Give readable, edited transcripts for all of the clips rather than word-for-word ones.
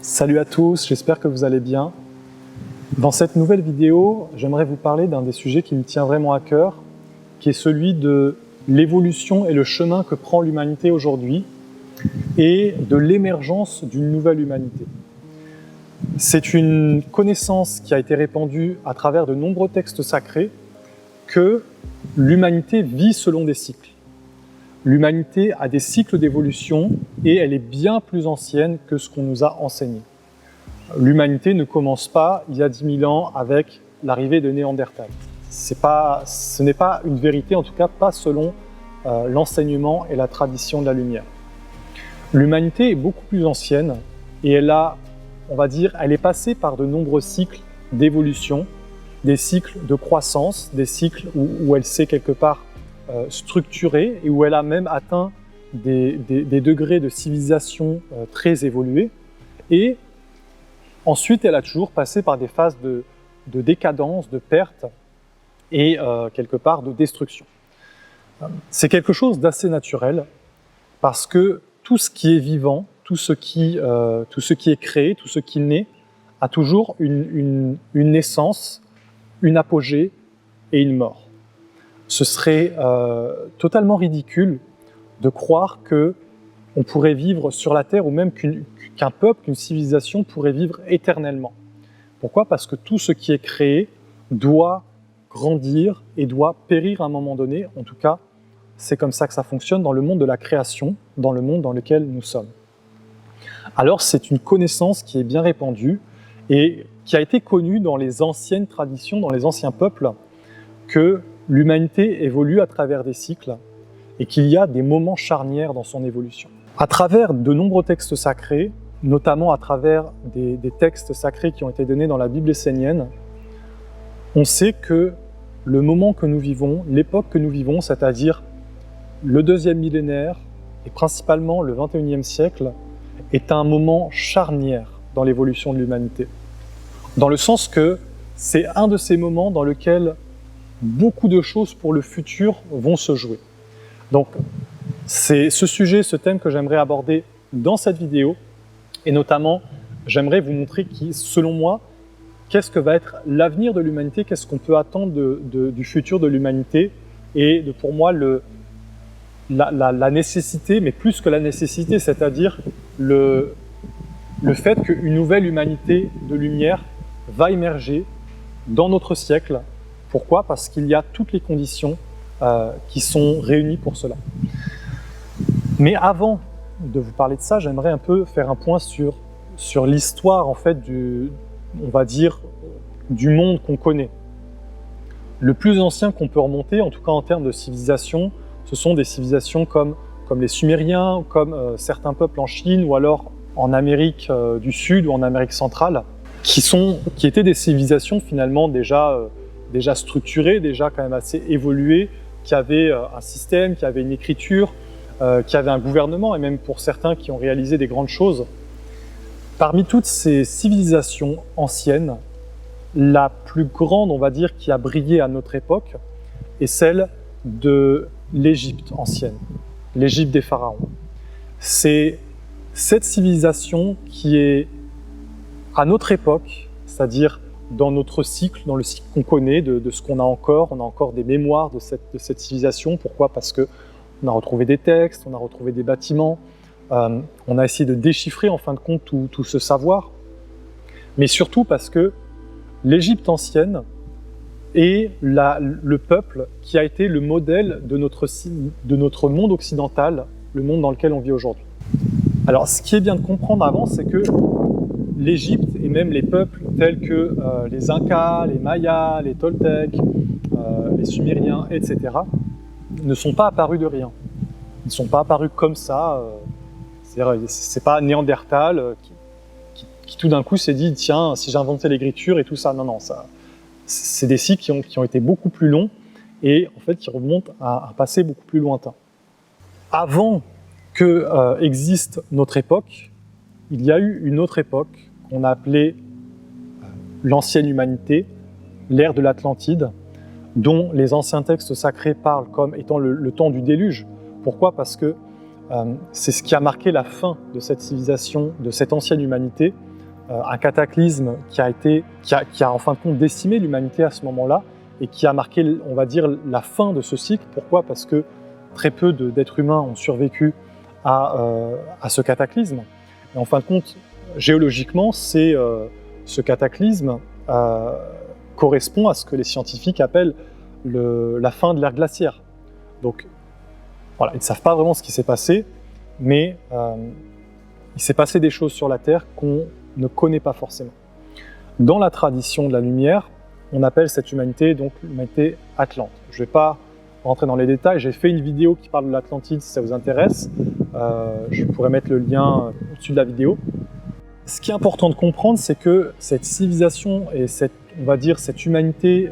Salut à tous, j'espère que vous allez bien. Dans cette nouvelle vidéo, j'aimerais vous parler d'un des sujets qui me tient vraiment à cœur, qui est celui de l'évolution et le chemin que prend l'humanité aujourd'hui et de l'émergence d'une nouvelle humanité. C'est une connaissance qui a été répandue à travers de nombreux textes sacrés que l'humanité vit selon des cycles. L'humanité a des cycles d'évolution et elle est bien plus ancienne que ce qu'on nous a enseigné. L'humanité ne commence pas il y a 10 000 ans avec l'arrivée de Néandertal. Ce n'est pas une vérité, en tout cas pas selon l'enseignement et la tradition de la lumière. L'humanité est beaucoup plus ancienne et elle est passée par de nombreux cycles d'évolution, des cycles de croissance, des cycles où elle s'est quelque part structurée et où elle a même atteint des degrés de civilisation très évolués. Et ensuite, elle a toujours passé par des phases de décadence, de perte et quelque part de destruction. C'est quelque chose d'assez naturel parce que tout ce qui est vivant, tout ce qui est créé, tout ce qui naît, a toujours une naissance, une apogée et une mort. Ce serait totalement ridicule de croire qu'on pourrait vivre sur la Terre ou même qu'un peuple, qu'une civilisation pourrait vivre éternellement. Pourquoi ? Parce que tout ce qui est créé doit grandir et doit périr à un moment donné. En tout cas, c'est comme ça que ça fonctionne dans le monde de la création, dans le monde dans lequel nous sommes. Alors c'est une connaissance qui est bien répandue et qui a été connue dans les anciennes traditions, dans les anciens peuples, que l'humanité évolue à travers des cycles et qu'il y a des moments charnières dans son évolution. À travers de nombreux textes sacrés, notamment à travers des textes sacrés qui ont été donnés dans la Bible essénienne, on sait que le moment que nous vivons, l'époque que nous vivons, c'est-à-dire le 2e millénaire et principalement le 21e siècle, est un moment charnière dans l'évolution de l'humanité. Dans le sens que c'est un de ces moments dans lesquels beaucoup de choses pour le futur vont se jouer. Donc, c'est ce sujet, ce thème que j'aimerais aborder dans cette vidéo, et notamment, j'aimerais vous montrer selon moi, qu'est-ce que va être l'avenir de l'humanité, qu'est-ce qu'on peut attendre du futur de l'humanité, et pour moi, la nécessité, mais plus que la nécessité, c'est-à-dire le fait qu'une nouvelle humanité de lumière va émerger dans notre siècle. Pourquoi ? Parce qu'il y a toutes les conditions qui sont réunies pour cela. Mais avant de vous parler de ça, j'aimerais un peu faire un point sur l'histoire en fait du monde qu'on connaît. Le plus ancien qu'on peut remonter, en tout cas en termes de civilisation, ce sont des civilisations comme les Sumériens, comme certains peuples en Chine ou alors en Amérique du Sud ou en Amérique centrale, qui étaient des civilisations finalement déjà structurées, déjà quand même assez évoluées, qui avaient un système, qui avaient une écriture, qui avaient un gouvernement et même pour certains qui ont réalisé des grandes choses. Parmi toutes ces civilisations anciennes, la plus grande, on va dire, qui a brillé à notre époque est celle de l'Égypte ancienne, l'Égypte des pharaons. C'est cette civilisation qui est à notre époque, c'est-à-dire dans notre cycle, dans le cycle qu'on connaît, de ce qu'on a encore, on a encore des mémoires de cette civilisation. Pourquoi ? Parce qu'on a retrouvé des textes, on a retrouvé des bâtiments, on a essayé de déchiffrer en fin de compte tout ce savoir, mais surtout parce que l'Égypte ancienne est le peuple qui a été le modèle de notre monde occidental, le monde dans lequel on vit aujourd'hui. Alors ce qui est bien de comprendre avant, c'est que l'Égypte et même les peuples tels que les Incas, les Mayas, les Toltecs, les Sumériens, etc. ne sont pas apparus de rien. Ils ne sont pas apparus comme ça. C'est-à-dire, c'est pas Néandertal qui tout d'un coup s'est dit tiens, si j'inventais l'écriture et tout ça. Non, ça, c'est des cycles qui ont été beaucoup plus longs et en fait qui remontent à un passé beaucoup plus lointain. Avant que existe notre époque, il y a eu une autre époque qu'on a appelée l'ancienne humanité, l'ère de l'Atlantide, dont les anciens textes sacrés parlent comme étant le temps du déluge. Pourquoi ? Parce que c'est ce qui a marqué la fin de cette civilisation, de cette ancienne humanité, un cataclysme qui a en fin de compte décimé l'humanité à ce moment-là et qui a marqué, on va dire, la fin de ce cycle. Pourquoi? Parce que très peu d'êtres humains ont survécu à ce cataclysme. Et en fin de compte, géologiquement, ce cataclysme correspond à ce que les scientifiques appellent la fin de l'ère glaciaire. Donc voilà, ils ne savent pas vraiment ce qui s'est passé, mais il s'est passé des choses sur la Terre qu'on ne connaît pas forcément. Dans la tradition de la lumière, on appelle cette humanité donc l'humanité Atlante. Je ne vais pas rentrer dans les détails, j'ai fait une vidéo qui parle de l'Atlantide si ça vous intéresse. Je pourrais mettre le lien au-dessus de la vidéo. Ce qui est important de comprendre, c'est que cette civilisation et on va dire cette humanité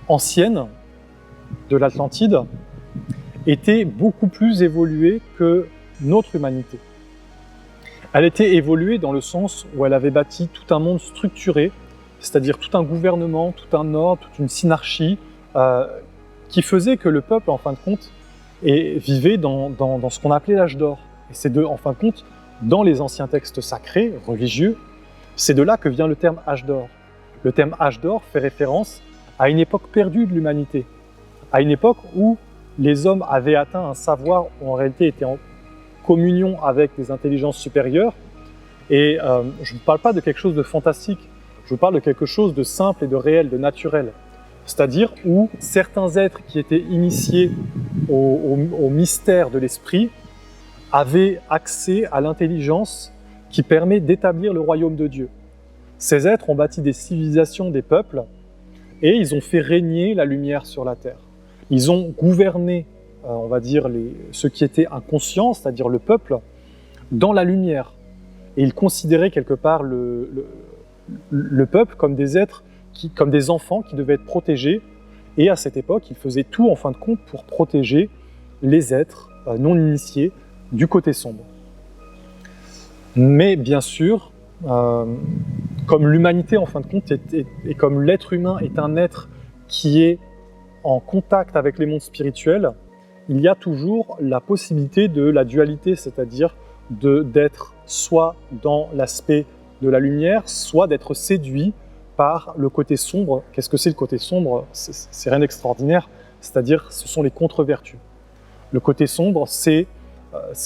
ancienne de l'Atlantide était beaucoup plus évoluée que notre humanité. Elle était évoluée dans le sens où elle avait bâti tout un monde structuré, c'est-à-dire tout un gouvernement, tout un ordre, toute une synarchie, qui faisait que le peuple, en fin de compte, vivait dans ce qu'on appelait l'âge d'or. Et c'est en fin de compte, dans les anciens textes sacrés, religieux, c'est de là que vient le terme âge d'or. Le terme âge d'or fait référence à une époque perdue de l'humanité, à une époque où les hommes avaient atteint un savoir où en réalité étaient en communion avec des intelligences supérieures. Et je ne vous parle pas de quelque chose de fantastique, je vous parle de quelque chose de simple et de réel, de naturel. C'est-à-dire où certains êtres qui étaient initiés au mystère de l'esprit avaient accès à l'intelligence qui permet d'établir le royaume de Dieu. Ces êtres ont bâti des civilisations, des peuples, et ils ont fait régner la lumière sur la terre. Ils ont gouverné, on va dire, ceux qui étaient inconscients, c'est-à-dire le peuple, dans la lumière. Et ils considéraient quelque part le peuple comme des êtres, comme des enfants qui devaient être protégés. Et à cette époque, ils faisaient tout, en fin de compte, pour protéger les êtres non initiés du côté sombre. Mais bien sûr, comme l'humanité, en fin de compte, et comme l'être humain est un être qui est en contact avec les mondes spirituels, il y a toujours la possibilité de la dualité, c'est-à-dire d'être soit dans l'aspect de la lumière, soit d'être séduit par le côté sombre. Qu'est-ce que c'est le côté sombre? C'est rien d'extraordinaire, c'est-à-dire ce sont les contre-vertus. Le côté sombre, c'est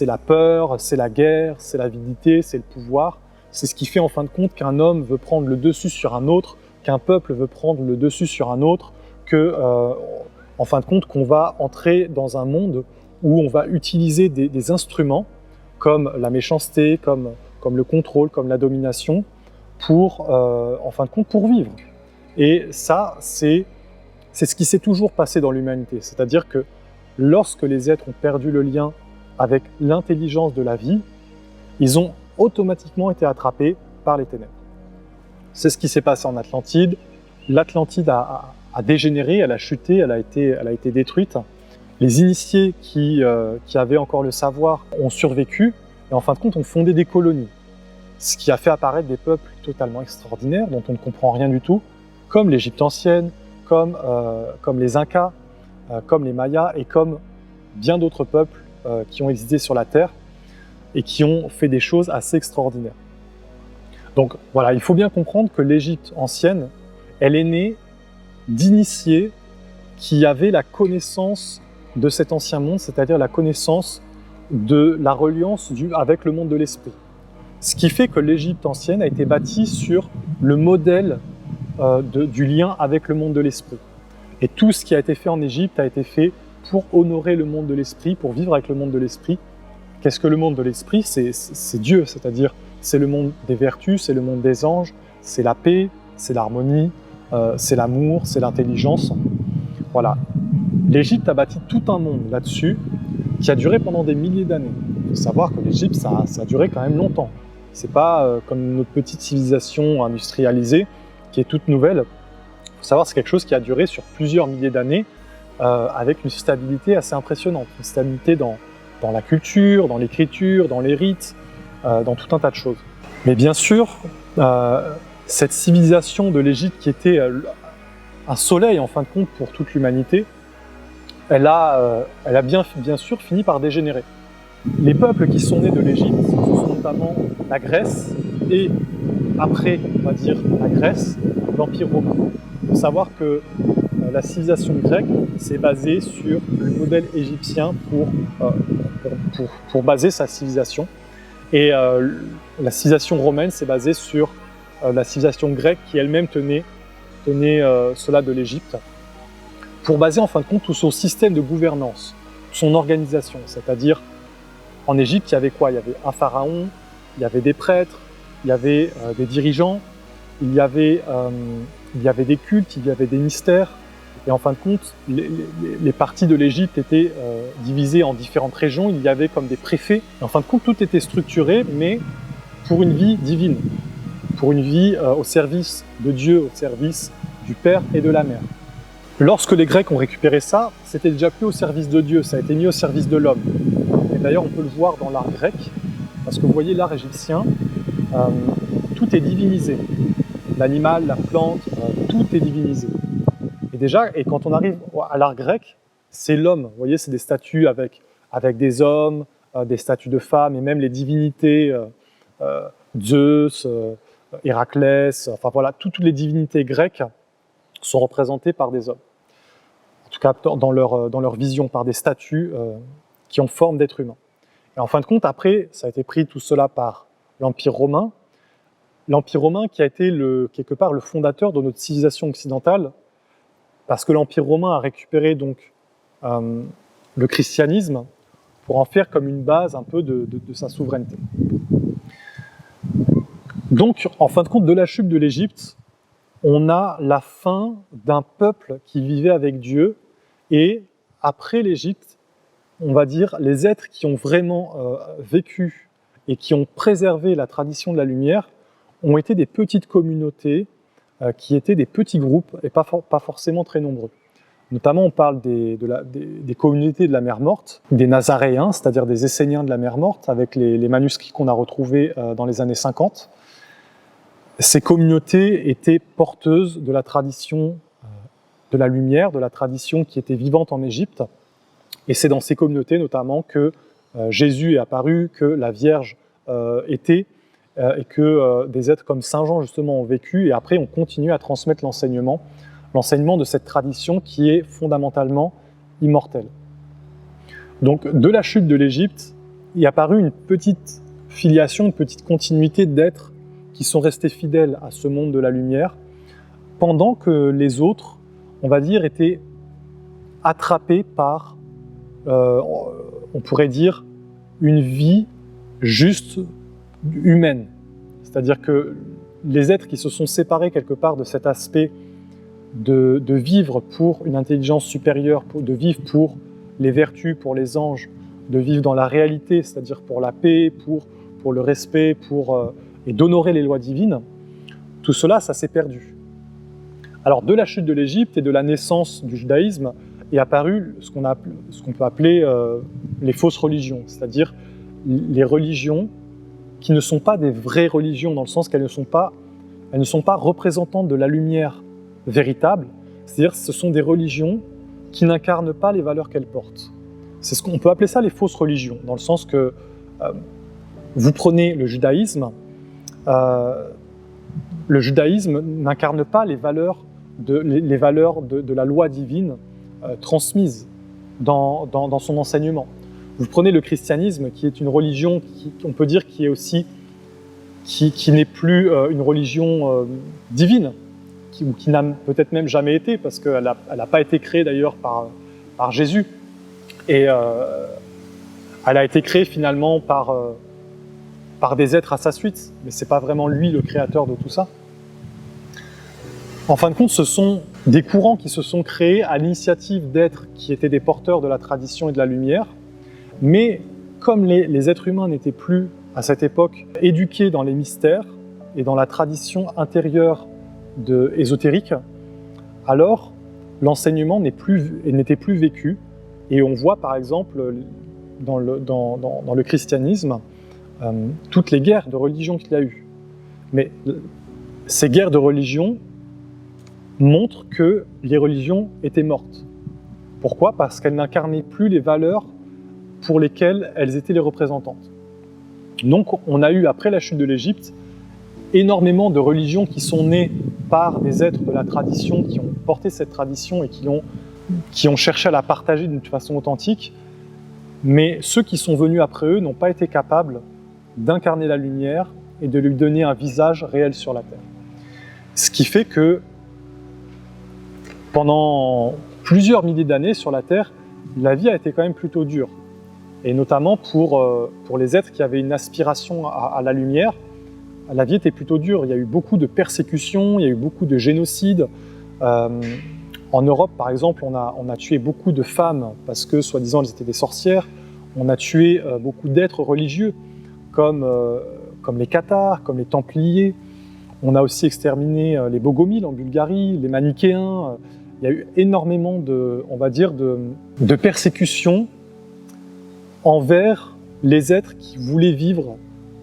la peur, c'est la guerre, c'est l'avidité, c'est le pouvoir. C'est ce qui fait en fin de compte qu'un homme veut prendre le dessus sur un autre, qu'un peuple veut prendre le dessus sur un autre, en fin de compte, qu'on va entrer dans un monde où on va utiliser des instruments comme la méchanceté, comme le contrôle, comme la domination, en fin de compte, pour vivre. Et ça, c'est ce qui s'est toujours passé dans l'humanité. C'est-à-dire que lorsque les êtres ont perdu le lien avec l'intelligence de la vie, ils ont automatiquement été attrapés par les ténèbres. C'est ce qui s'est passé en Atlantide. L'Atlantide a dégénéré, elle a chuté, elle a été détruite. Les initiés qui avaient encore le savoir ont survécu et en fin de compte ont fondé des colonies. Ce qui a fait apparaître des peuples totalement extraordinaires dont on ne comprend rien du tout, comme l'Égypte ancienne, comme les Incas, comme les Mayas et comme bien d'autres peuples qui ont existé sur la Terre et qui ont fait des choses assez extraordinaires. Donc voilà, il faut bien comprendre que l'Égypte ancienne, elle est née d'initiés qui avaient la connaissance de cet ancien monde, c'est-à-dire la connaissance de la reliance avec le monde de l'esprit. Ce qui fait que l'Égypte ancienne a été bâtie sur le modèle du lien avec le monde de l'esprit. Et tout ce qui a été fait en Égypte a été fait pour honorer le monde de l'esprit, pour vivre avec le monde de l'esprit. Qu'est-ce que le monde de l'esprit? C'est Dieu, c'est-à-dire c'est le monde des vertus, c'est le monde des anges, c'est la paix, c'est l'harmonie, c'est l'amour, c'est l'intelligence. Voilà. L'Égypte a bâti tout un monde là-dessus qui a duré pendant des milliers d'années. Il faut savoir que l'Égypte, ça a duré quand même longtemps. C'est pas comme notre petite civilisation industrialisée qui est toute nouvelle. Il faut savoir que c'est quelque chose qui a duré sur plusieurs milliers d'années avec une stabilité assez impressionnante. Une stabilité dans la culture, dans l'écriture, dans les rites, dans tout un tas de choses. Mais bien sûr, cette civilisation de l'Égypte qui était un soleil en fin de compte pour toute l'humanité, elle a bien sûr fini par dégénérer. Les peuples qui sont nés de l'Égypte, ce sont notamment la Grèce et après, on va dire, la Grèce, l'Empire romain. Il faut savoir que la civilisation grecque s'est basée sur le modèle égyptien pour baser sa civilisation. Et la civilisation romaine s'est basée sur la civilisation grecque qui elle-même tenait cela de l'Égypte, pour baser en fin de compte tout son système de gouvernance, son organisation. C'est-à-dire, en Égypte, il y avait quoi? Il y avait un pharaon, il y avait des prêtres, il y avait des dirigeants, il y avait des cultes, il y avait des mystères. Et en fin de compte, les parties de l'Égypte étaient divisées en différentes régions. Il y avait comme des préfets. Et en fin de compte, tout était structuré, mais pour une vie divine, pour une vie au service de Dieu, au service du Père et de la Mère. Lorsque les Grecs ont récupéré ça, c'était déjà plus au service de Dieu, ça a été mis au service de l'homme. Et d'ailleurs, on peut le voir dans l'art grec, parce que vous voyez, l'art égyptien, tout est divinisé. L'animal, la plante, tout est divinisé. Et quand on arrive à l'art grec, c'est l'homme. Vous voyez, c'est des statues avec des hommes, des statues de femmes, et même les divinités, Zeus, Héraclès, enfin voilà, toutes les divinités grecques sont représentées par des hommes. En tout cas, dans leur vision, par des statues qui ont forme d'être humain. Et en fin de compte, après, ça a été pris tout cela par l'Empire romain. L'Empire romain qui a été quelque part le fondateur de notre civilisation occidentale, parce que l'Empire romain a récupéré donc le christianisme pour en faire comme une base un peu de sa souveraineté. Donc, en fin de compte, de la chute de l'Égypte, on a la fin d'un peuple qui vivait avec Dieu, et après l'Égypte, on va dire, les êtres qui ont vraiment vécu et qui ont préservé la tradition de la lumière ont été des petites communautés qui étaient des petits groupes et pas forcément très nombreux. Notamment, on parle des communautés de la mer Morte, des Nazaréens, c'est-à-dire des Esséniens de la mer Morte, avec les manuscrits qu'on a retrouvés dans les années 50. Ces communautés étaient porteuses de la tradition de la lumière, de la tradition qui était vivante en Égypte. Et c'est dans ces communautés notamment que Jésus est apparu, que la Vierge était, et que des êtres comme Saint Jean justement ont vécu. Et après, on continue à transmettre l'enseignement de cette tradition qui est fondamentalement immortelle. Donc, de la chute de l'Égypte, il est apparu une petite filiation, une petite continuité d'êtres qui sont restés fidèles à ce monde de la lumière, pendant que les autres, on va dire, étaient attrapés par, on pourrait dire, une vie juste humaine. C'est-à-dire que les êtres qui se sont séparés quelque part de cet aspect de vivre pour une intelligence supérieure, de vivre pour les vertus, pour les anges, de vivre dans la réalité, c'est-à-dire pour la paix, pour le respect, et d'honorer les lois divines, tout cela, ça s'est perdu. Alors, de la chute de l'Égypte et de la naissance du judaïsme est apparu ce qu'on peut appeler les fausses religions, c'est-à-dire les religions qui ne sont pas des vraies religions, dans le sens qu'elles ne sont pas représentantes de la lumière véritable, c'est-à-dire ce sont des religions qui n'incarnent pas les valeurs qu'elles portent. C'est ce qu'on peut appeler ça les fausses religions, dans le sens que vous prenez le judaïsme n'incarne pas les valeurs de la loi divine transmise dans son enseignement. Vous prenez le christianisme, qui est une religion on peut dire qui n'est plus une religion divine, qui n'a peut-être même jamais été, parce qu'elle n'a pas été créée d'ailleurs par Jésus, et elle a été créée finalement par des êtres à sa suite, mais ce n'est pas vraiment lui le créateur de tout ça. En fin de compte, ce sont des courants qui se sont créés à l'initiative d'êtres qui étaient des porteurs de la tradition et de la lumière, mais comme les êtres humains n'étaient plus, à cette époque, éduqués dans les mystères et dans la tradition intérieure ésotérique, alors l'enseignement n'était plus vécu, et on voit par exemple dans le christianisme toutes les guerres de religion qu'il y a eu. Mais ces guerres de religion montrent que les religions étaient mortes. Pourquoi ? Parce qu'elles n'incarnaient plus les valeurs pour lesquels elles étaient les représentantes. Donc on a eu, après la chute de l'Égypte, énormément de religions qui sont nées par des êtres de la tradition, qui ont porté cette tradition et qui ont cherché à la partager d'une façon authentique, mais ceux qui sont venus après eux n'ont pas été capables d'incarner la lumière et de lui donner un visage réel sur la terre. Ce qui fait que pendant plusieurs milliers d'années sur la terre, la vie a été quand même plutôt dure, et notamment pour les êtres qui avaient une aspiration à la lumière. La vie était plutôt dure, il y a eu beaucoup de persécutions, il y a eu beaucoup de génocides. En Europe, par exemple, on a tué beaucoup de femmes parce que, soi-disant, elles étaient des sorcières. On a tué beaucoup d'êtres religieux, comme les Cathares, comme les Templiers. On a aussi exterminé les Bogomiles en Bulgarie, les Manichéens. Il y a eu énormément de persécutions envers les êtres qui voulaient vivre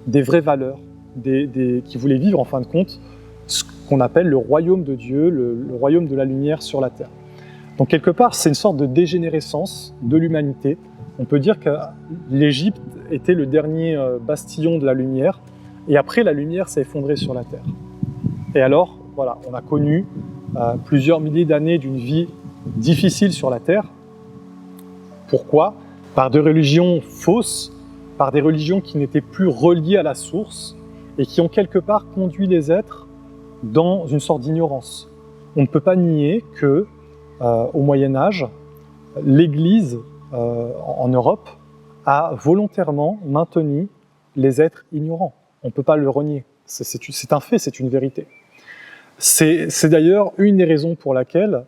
des vraies valeurs, qui voulaient vivre en fin de compte ce qu'on appelle le royaume de Dieu, le royaume de la lumière sur la terre. Donc quelque part, c'est une sorte de dégénérescence de l'humanité. On peut dire que l'Égypte était le dernier bastillon de la lumière, et après la lumière s'est effondrée sur la terre. Et alors, voilà, on a connu plusieurs milliers d'années d'une vie difficile sur la terre. Pourquoi ? Par des religions fausses, par des religions qui n'étaient plus reliées à la source et qui ont quelque part conduit les êtres dans une sorte d'ignorance. On ne peut pas nier que, au Moyen-Âge, l'Église en Europe a volontairement maintenu les êtres ignorants. On ne peut pas le renier. C'est un fait, c'est une vérité. C'est d'ailleurs une des raisons pour laquelle,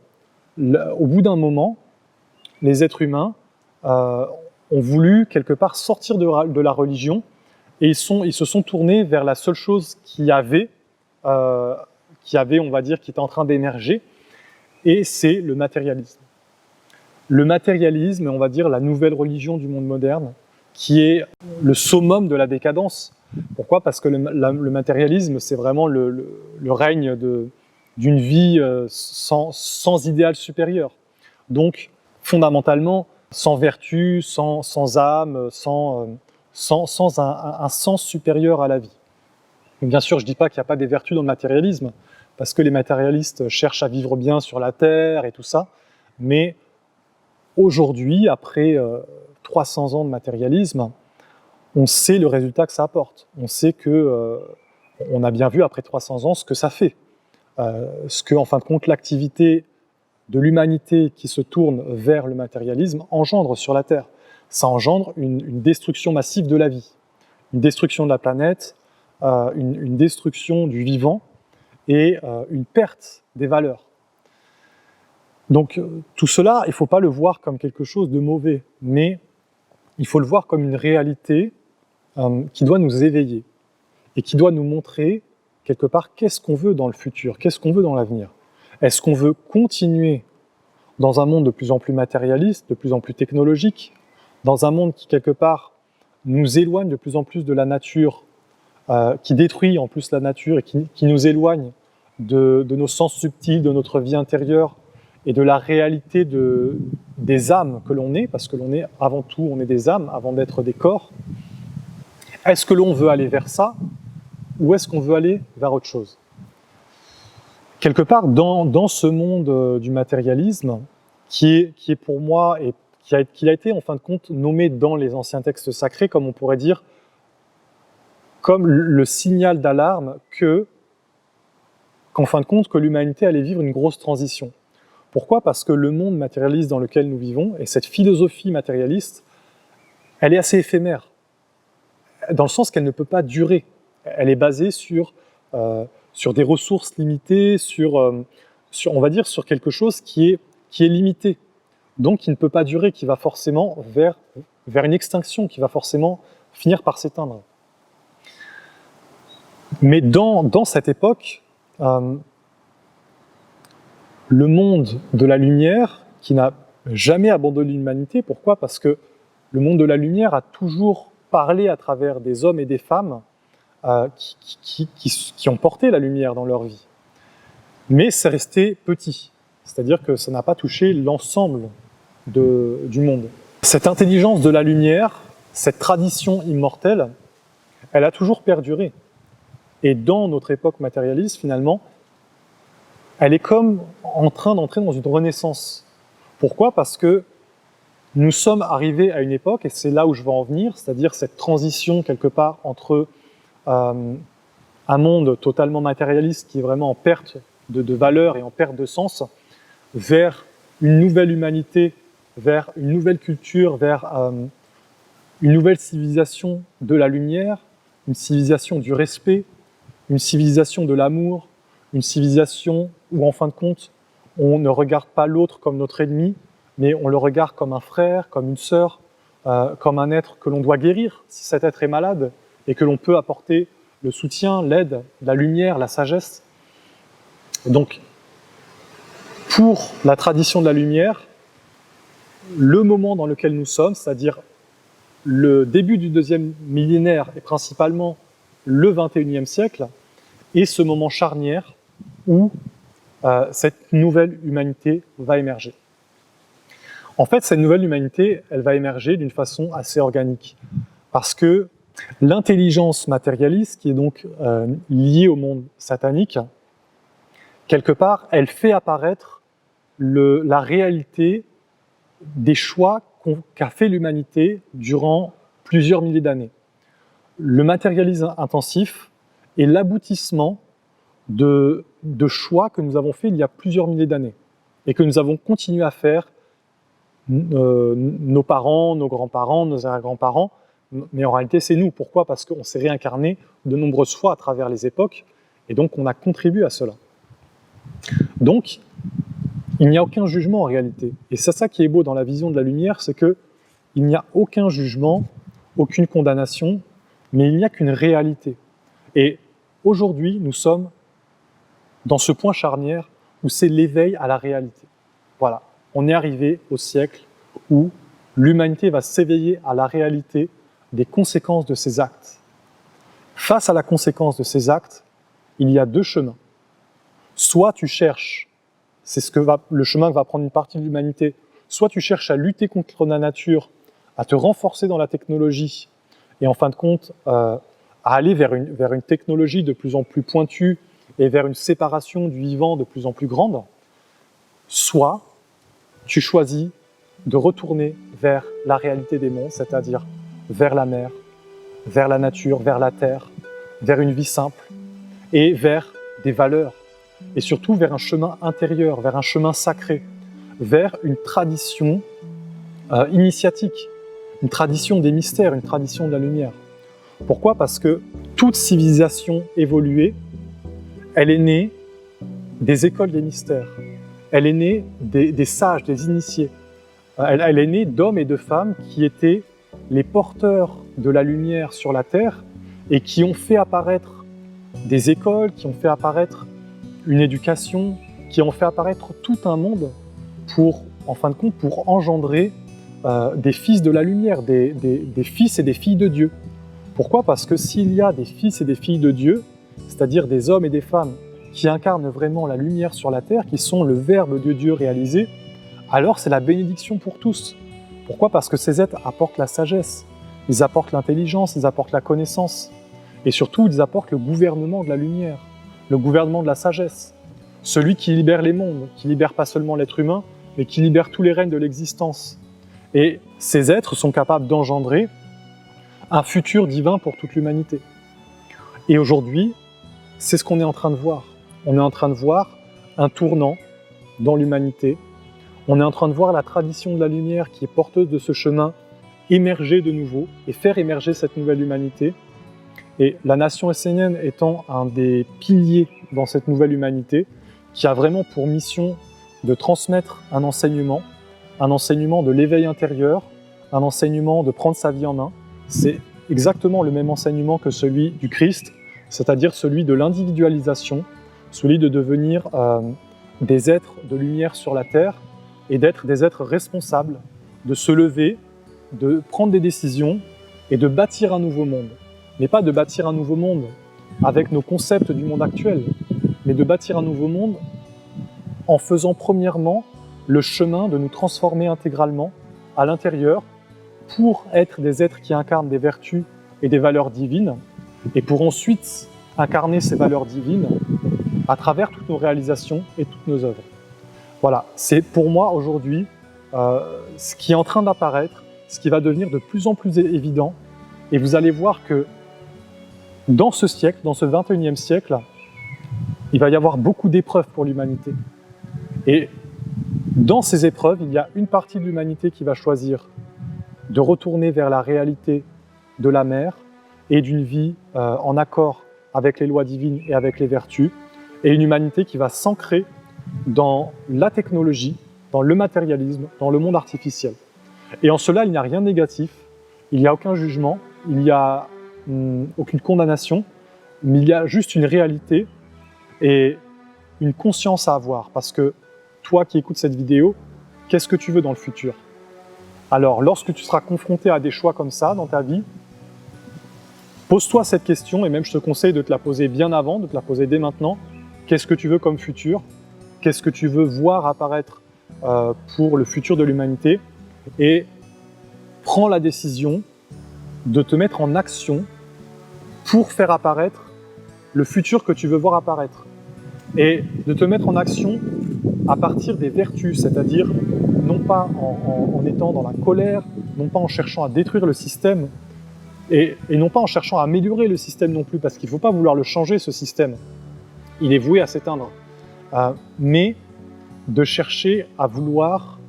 au bout d'un moment, les êtres humains ont voulu quelque part sortir de la religion, et ils se sont tournés vers la seule chose qui avait, on va dire, qui était en train d'émerger, et c'est le matérialisme. Le matérialisme, on va dire, la nouvelle religion du monde moderne, qui est le summum de la décadence. Pourquoi ? Parce que le matérialisme, c'est vraiment le règne d'une vie sans idéal supérieur. Donc, fondamentalement, sans vertu, sans âme, sans un sens supérieur à la vie. Bien sûr, je ne dis pas qu'il n'y a pas des vertus dans le matérialisme, parce que les matérialistes cherchent à vivre bien sur la terre et tout ça, mais aujourd'hui, après 300 ans de matérialisme, on sait le résultat que ça apporte. On sait que, on a bien vu après 300 ans ce que ça fait. Ce que, en fin de compte, l'activité de l'humanité qui se tourne vers le matérialisme engendre sur la Terre. Ça engendre une destruction massive de la vie, une destruction de la planète, une destruction du vivant et une perte des valeurs. Donc tout cela, il ne faut pas le voir comme quelque chose de mauvais, mais il faut le voir comme une réalité qui doit nous éveiller et qui doit nous montrer quelque part qu'est-ce qu'on veut dans le futur, qu'est-ce qu'on veut dans l'avenir. Est-ce qu'on veut continuer dans un monde de plus en plus matérialiste, de plus en plus technologique, dans un monde qui quelque part nous éloigne de plus en plus de la nature, qui détruit en plus la nature et qui nous éloigne de nos sens subtils, de notre vie intérieure et de la réalité des âmes que l'on est, parce que l'on est avant tout, on est des âmes avant d'être des corps. Est-ce que l'on veut aller vers ça ou est-ce qu'on veut aller vers autre chose ? Quelque part, dans ce monde du matérialisme, qui est pour moi, et qui a été en fin de compte nommé dans les anciens textes sacrés, comme on pourrait dire, comme le signal d'alarme qu'en fin de compte, que l'humanité allait vivre une grosse transition. Pourquoi ? Parce que le monde matérialiste dans lequel nous vivons, et cette philosophie matérialiste, elle est assez éphémère, dans le sens qu'elle ne peut pas durer. Elle est basée sur des ressources limitées, on va dire sur quelque chose qui est limité, donc qui ne peut pas durer, qui va forcément vers une extinction, qui va forcément finir par s'éteindre. Mais dans cette époque, le monde de la lumière, qui n'a jamais abandonné l'humanité, pourquoi ? Parce que le monde de la lumière a toujours parlé à travers des hommes et des femmes qui ont porté la lumière dans leur vie. Mais c'est resté petit, c'est-à-dire que ça n'a pas touché l'ensemble du monde. Cette intelligence de la lumière, cette tradition immortelle, elle a toujours perduré. Et dans notre époque matérialiste, finalement, elle est comme en train d'entrer dans une renaissance. Pourquoi ? Parce que nous sommes arrivés à une époque, et c'est là où je veux en venir, c'est-à-dire cette transition quelque part entre un monde totalement matérialiste qui est vraiment en perte de valeur et en perte de sens, vers une nouvelle humanité, vers une nouvelle culture, vers une nouvelle civilisation de la lumière, une civilisation du respect, une civilisation de l'amour, une civilisation où, en fin de compte, on ne regarde pas l'autre comme notre ennemi, mais on le regarde comme un frère, comme une sœur, comme un être que l'on doit guérir si cet être est malade, et que l'on peut apporter le soutien, l'aide, la lumière, la sagesse. Donc, pour la tradition de la lumière, le moment dans lequel nous sommes, c'est-à-dire le début du deuxième millénaire et principalement le 21e siècle, est ce moment charnière où cette nouvelle humanité va émerger. En fait, cette nouvelle humanité, elle va émerger d'une façon assez organique, parce que l'intelligence matérialiste, qui est donc liée au monde satanique, quelque part, elle fait apparaître la réalité des choix qu'a fait l'humanité durant plusieurs milliers d'années. Le matérialisme intensif est l'aboutissement de choix que nous avons faits il y a plusieurs milliers d'années et que nous avons continué à faire, nos parents, nos grands-parents, nos arrière-grands-parents, mais en réalité c'est nous. Pourquoi ? Parce qu'on s'est réincarné de nombreuses fois à travers les époques et donc on a contribué à cela. Donc, il n'y a aucun jugement en réalité. Et c'est ça qui est beau dans la vision de la lumière, c'est qu'il n'y a aucun jugement, aucune condamnation, mais il n'y a qu'une réalité. Et aujourd'hui, nous sommes dans ce point charnière où c'est l'éveil à la réalité. Voilà, on est arrivé au siècle où l'humanité va s'éveiller à la réalité des conséquences de ses actes. Face à la conséquence de ses actes, il y a deux chemins. Soit tu cherches, c'est le chemin que va prendre une partie de l'humanité, soit tu cherches à lutter contre la nature, à te renforcer dans la technologie, et en fin de compte, à aller vers une technologie de plus en plus pointue et vers une séparation du vivant de plus en plus grande, soit tu choisis de retourner vers la réalité des mondes, c'est-à-dire vers la mer, vers la nature, vers la terre, vers une vie simple et vers des valeurs, et surtout vers un chemin intérieur, vers un chemin sacré, vers une tradition initiatique, une tradition des mystères, une tradition de la lumière. Pourquoi ? Parce que toute civilisation évoluée, elle est née des écoles des mystères, elle est née des sages, des initiés, elle est née d'hommes et de femmes qui étaient les porteurs de la lumière sur la terre et qui ont fait apparaître des écoles, qui ont fait apparaître une éducation, qui ont fait apparaître tout un monde pour, en fin de compte, pour engendrer des fils de la lumière, des fils et des filles de Dieu. Pourquoi ? Parce que s'il y a des fils et des filles de Dieu, c'est-à-dire des hommes et des femmes qui incarnent vraiment la lumière sur la terre, qui sont le Verbe de Dieu réalisé, alors c'est la bénédiction pour tous. Pourquoi ? Parce que ces êtres apportent la sagesse, ils apportent l'intelligence, ils apportent la connaissance, et surtout ils apportent le gouvernement de la lumière, le gouvernement de la sagesse, celui qui libère les mondes, qui libère pas seulement l'être humain, mais qui libère tous les règnes de l'existence. Et ces êtres sont capables d'engendrer un futur divin pour toute l'humanité. Et aujourd'hui, c'est ce qu'on est en train de voir. On est en train de voir un tournant dans l'humanité. On est en train de voir la tradition de la lumière qui est porteuse de ce chemin émerger de nouveau et faire émerger cette nouvelle humanité. Et la nation essénienne étant un des piliers dans cette nouvelle humanité, qui a vraiment pour mission de transmettre un enseignement de l'éveil intérieur, un enseignement de prendre sa vie en main. C'est exactement le même enseignement que celui du Christ, c'est-à-dire celui de l'individualisation, celui de devenir des êtres de lumière sur la terre et d'être des êtres responsables, de se lever, de prendre des décisions et de bâtir un nouveau monde. Mais pas de bâtir un nouveau monde avec nos concepts du monde actuel, mais de bâtir un nouveau monde en faisant premièrement le chemin de nous transformer intégralement à l'intérieur pour être des êtres qui incarnent des vertus et des valeurs divines, et pour ensuite incarner ces valeurs divines à travers toutes nos réalisations et toutes nos œuvres. Voilà, c'est pour moi aujourd'hui ce qui est en train d'apparaître, ce qui va devenir de plus en plus évident, et vous allez voir que dans ce siècle, dans ce 21e siècle, il va y avoir beaucoup d'épreuves pour l'humanité. Et dans ces épreuves, il y a une partie de l'humanité qui va choisir de retourner vers la réalité de la mer et d'une vie en accord avec les lois divines et avec les vertus, et une humanité qui va s'ancrer dans la technologie, dans le matérialisme, dans le monde artificiel. Et en cela, il n'y a rien de négatif, il n'y a aucun jugement, il n'y a aucune condamnation, mais il y a juste une réalité et une conscience à avoir. Parce que toi qui écoutes cette vidéo, qu'est-ce que tu veux dans le futur? Alors, lorsque tu seras confronté à des choix comme ça dans ta vie, pose-toi cette question, et même je te conseille de te la poser bien avant, de te la poser dès maintenant. Qu'est-ce que tu veux comme futur? Qu'est-ce que tu veux voir apparaître pour le futur de l'humanité? Et prends la décision de te mettre en action pour faire apparaître le futur que tu veux voir apparaître. Et de te mettre en action à partir des vertus, c'est-à-dire non pas en étant dans la colère, non pas en cherchant à détruire le système, et non pas en cherchant à améliorer le système non plus, parce qu'il ne faut pas vouloir le changer, ce système. Il est voué à s'éteindre. Mais de chercher à vouloir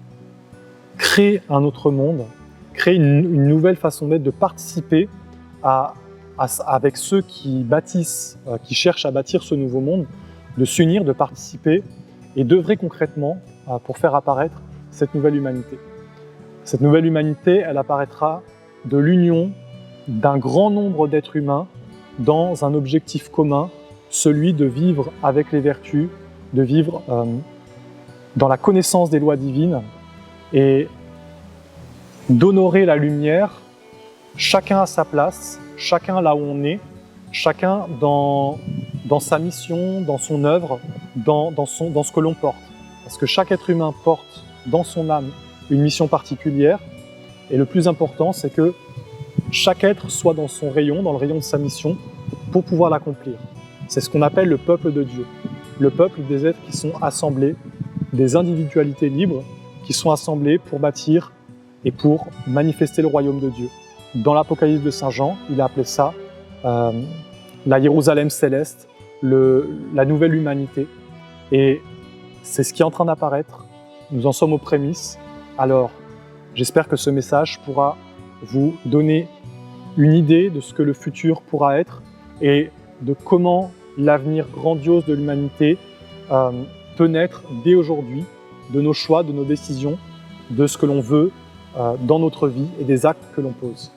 créer un autre monde, créer une nouvelle façon d'être, de participer avec ceux qui bâtissent, qui cherchent à bâtir ce nouveau monde, de s'unir, de participer et d'œuvrer concrètement pour faire apparaître cette nouvelle humanité. Cette nouvelle humanité, elle apparaîtra de l'union d'un grand nombre d'êtres humains dans un objectif commun, celui de vivre avec les vertus, de vivre dans la connaissance des lois divines et d'honorer la lumière, chacun à sa place, chacun là où on est, chacun dans sa mission, dans son œuvre, dans ce que l'on porte. Parce que chaque être humain porte dans son âme une mission particulière, et le plus important, c'est que chaque être soit dans son rayon, dans le rayon de sa mission, pour pouvoir l'accomplir. C'est ce qu'on appelle le peuple de Dieu. Le peuple des êtres qui sont assemblés, des individualités libres, qui sont assemblées pour bâtir et pour manifester le royaume de Dieu. Dans l'Apocalypse de Saint Jean, il a appelé ça la Jérusalem céleste, la nouvelle humanité. Et c'est ce qui est en train d'apparaître. Nous en sommes aux prémices. Alors, j'espère que ce message pourra vous donner une idée de ce que le futur pourra être et de comment l'avenir grandiose de l'humanité peut naître dès aujourd'hui, de nos choix, de nos décisions, de ce que l'on veut dans notre vie et des actes que l'on pose.